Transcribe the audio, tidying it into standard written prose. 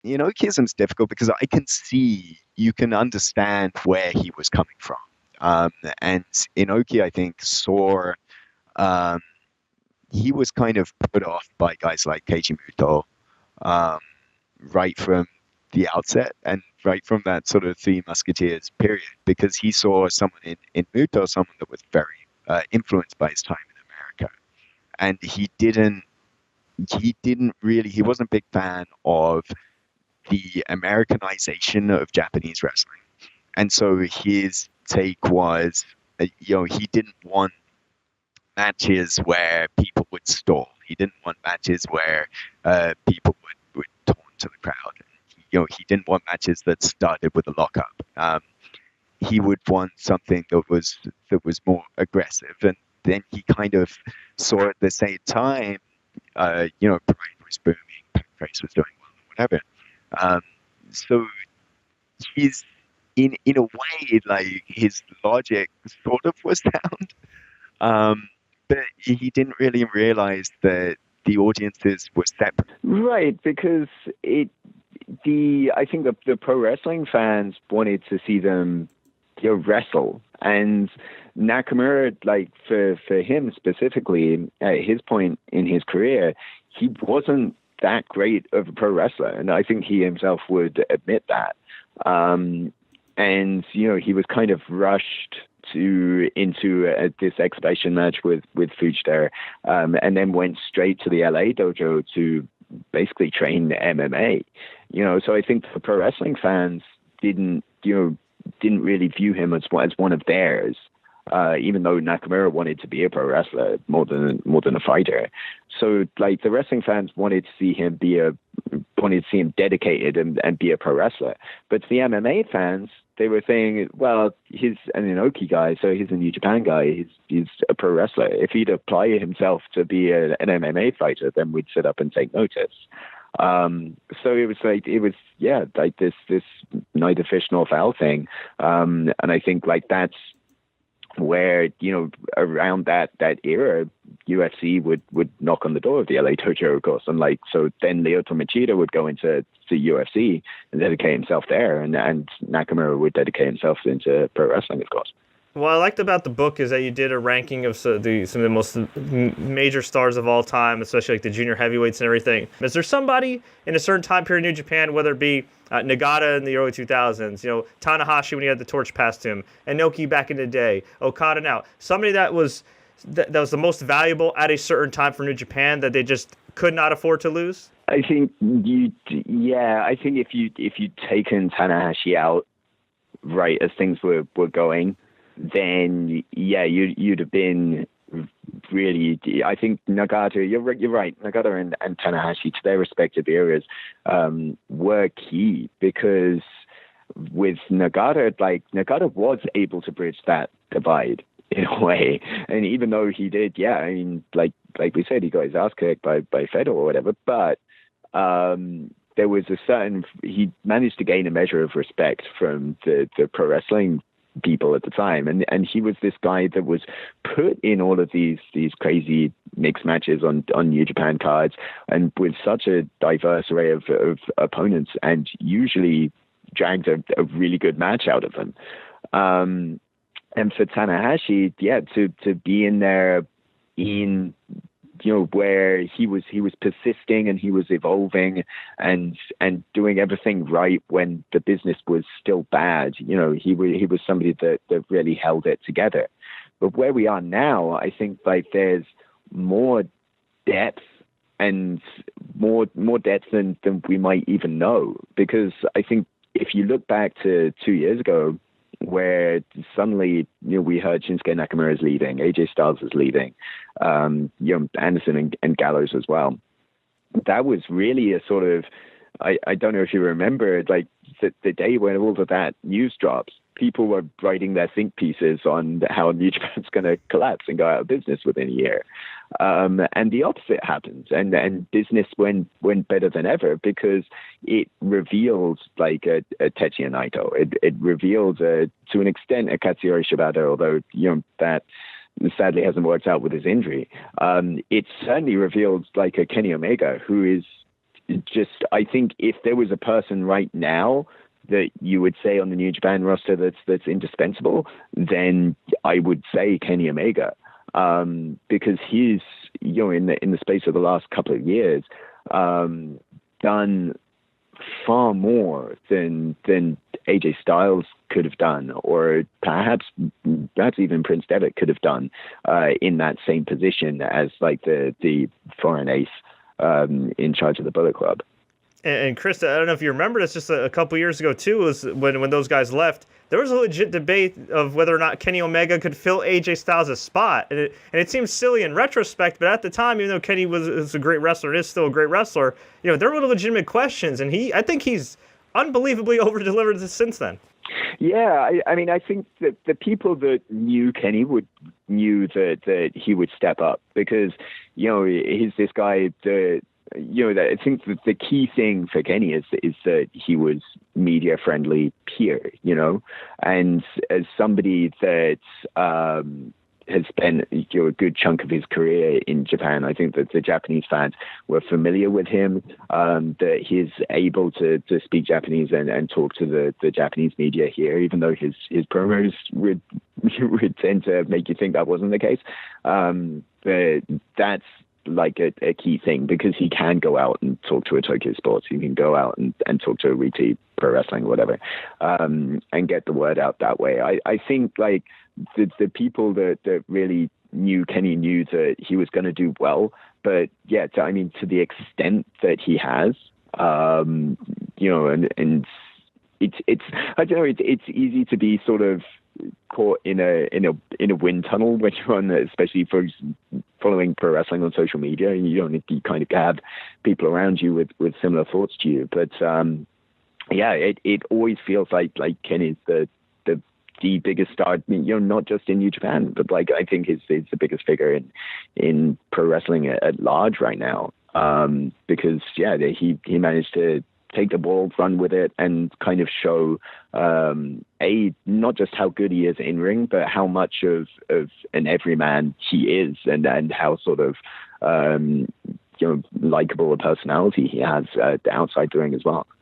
Inokism's difficult because you can understand where he was coming from. And Inoki, I think, saw um, he was kind of put off by guys like Keiji Muto um, right from the outset and right from that sort of Three Musketeers period, because he saw someone in Muto, someone that was very influenced by his time in America. And he wasn't a big fan of the Americanization of Japanese wrestling. And so his take was, he didn't want matches where people would stall. He didn't want matches where people would taunt to the crowd. He didn't want matches that started with a lockup. He would want something that was more aggressive. And then he kind of saw at the same time, Pride was booming, Pancrase was doing well, whatever. Um, so he's in a way, like, his logic sort of was sound, but he didn't really realize that the audiences were separate. Right, because I think the pro wrestling fans wanted to see them wrestle, and Nakamura, like, for him specifically, at his point in his career, he wasn't that great of a pro wrestler, and I think he himself would admit that. And he was kind of rushed into this exhibition match with Fujita, and then went straight to the LA dojo to basically train MMA. So I think the pro wrestling fans didn't really view him as one of theirs. Even though Nakamura wanted to be a pro wrestler more than a fighter. So, like, the wrestling fans wanted to see him dedicated and be a pro wrestler. But to the MMA fans, they were saying, well, he's an Inoki guy, so he's a New Japan guy. He's a pro wrestler. If he'd apply himself to be an MMA fighter, then we'd sit up and take notice. So it was like this neither fish nor foul thing. And I think, like, that's where, around that era, UFC would knock on the door of the LA dojo, of course. And, like, so then Lyoto Machida would go into UFC and dedicate himself there, and Nakamura would dedicate himself into pro wrestling, of course. What I liked about the book is that you did a ranking of some of the most major stars of all time, especially like the junior heavyweights and everything. Is there somebody in a certain time period in New Japan, whether it be Nagata in the early 2000s, Tanahashi when he had the torch passed to him, Inoki back in the day, Okada now, somebody that was the most valuable at a certain time for New Japan that they just could not afford to lose? I think I think if you'd taken Tanahashi out right as things were going, then you'd have been really. I think Nagata, you're right. Nagata and Tanahashi, to their respective eras, were key, because with Nagata, like, Nagata was able to bridge that divide in a way, and even though he did, like we said, he got his ass kicked by Fedor or whatever, but there was he managed to gain a measure of respect from the pro wrestling people at the time, and he was this guy that was put in all of these crazy mixed matches on New Japan cards, and with such a diverse array of opponents, and usually dragged a really good match out of them. And for Tanahashi, to be in there in where he was persisting and he was evolving and doing everything right when the business was still bad. He was somebody that really held it together. But where we are now, I think, like, there's more depth and more depth than we might even know, because I think if you look back to 2 years ago, where suddenly we heard Shinsuke Nakamura is leaving, AJ Styles is leaving, Anderson and Gallows as well. That was really a sort of, I don't know if you remember, like, the day when all of that news drops, people were writing their think pieces on how New Japan's going to collapse and go out of business within a year. And the opposite happened, and business went better than ever, because it revealed, like, a Tetsuya Naito. It revealed, to an extent, a Katsuyori Shibata, although that sadly hasn't worked out with his injury. It certainly revealed, like, a Kenny Omega, who is I think if there was a person right now that you would say on the New Japan roster that's indispensable, then I would say Kenny Omega, because he's, you know, in the space of the last couple of years, done far more than AJ Styles could have done, or perhaps even Prince Devitt could have done, in that same position as like the foreign ace in charge of the Bullet Club. And Chris, I don't know if you remember this, just a couple years ago too, was when those guys left, there was a legit debate of whether or not Kenny Omega could fill AJ Styles' spot. And it seems silly in retrospect, but at the time, even though Kenny was a great wrestler and is still a great wrestler, you know, there were legitimate questions, and I think he's unbelievably over-delivered since then. Yeah, I mean, I think that the people that knew Kenny knew that he would step up, because, you know, he's this guy that, you know, I think that the key thing for Kenny is that he was media friendly here, you know, and as somebody that has spent, you know, a good chunk of his career in Japan, I think that the Japanese fans were familiar with him, that he's able to speak Japanese and talk to the Japanese media here, even though his promos would tend to make you think that wasn't the case. But that's like a key thing, because he can go out and talk to a Tokyo Sports, he can go out and talk to a Riti Pro Wrestling, whatever, and get the word out that way. I think like the people that really knew Kenny knew that he was going to do well, but yeah, I mean, to the extent that he has, you know, and it's I don't know, it's easy to be sort of caught in a wind tunnel when you're on, especially for following pro wrestling on social media. You kind of have people around you with similar thoughts to you. But yeah, it always feels like Kenny's the biggest star, you know, not just in New Japan, but like I think he's the biggest figure in pro wrestling at large right now. Because yeah, he managed to take the ball, run with it, and kind of show not just how good he is in ring, but how much of an everyman he is, and how sort of you know, likable a personality he has outside the ring as well.